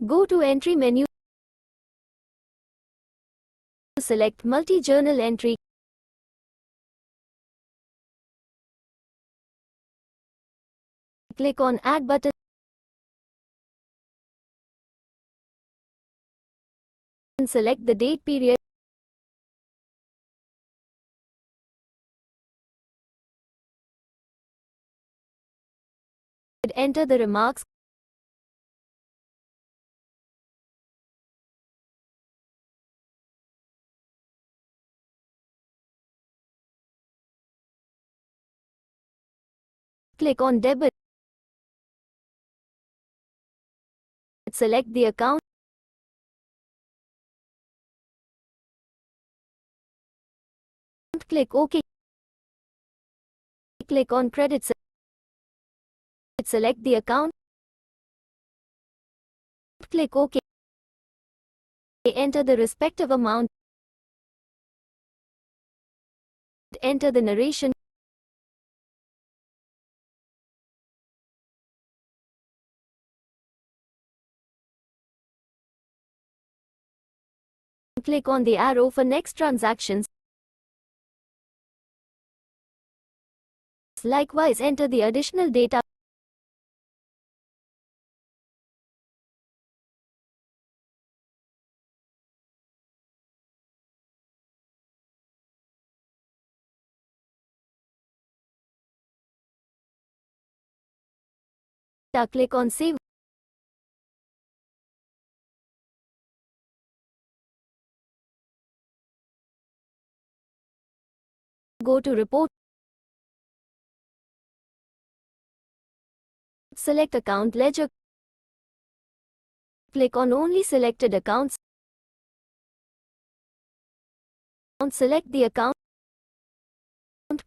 Go to Entry menu. Select Multi-Journal Entry. Click on Add button. Select the date period. Enter the remarks. Click on Debit. Select the account. Click OK. Click on Credits. Select the account. Click OK. Enter the respective amount. Enter the narration. Click on the arrow for next transactions. Likewise, enter the additional data. Click on Save. Go to Report. Select Account Ledger. Click on Only Selected Accounts. Select the account.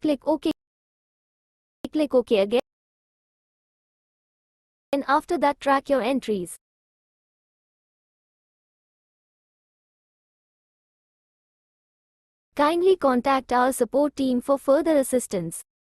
Click OK. Click OK again. And after that, track your entries. Kindly contact our support team for further assistance.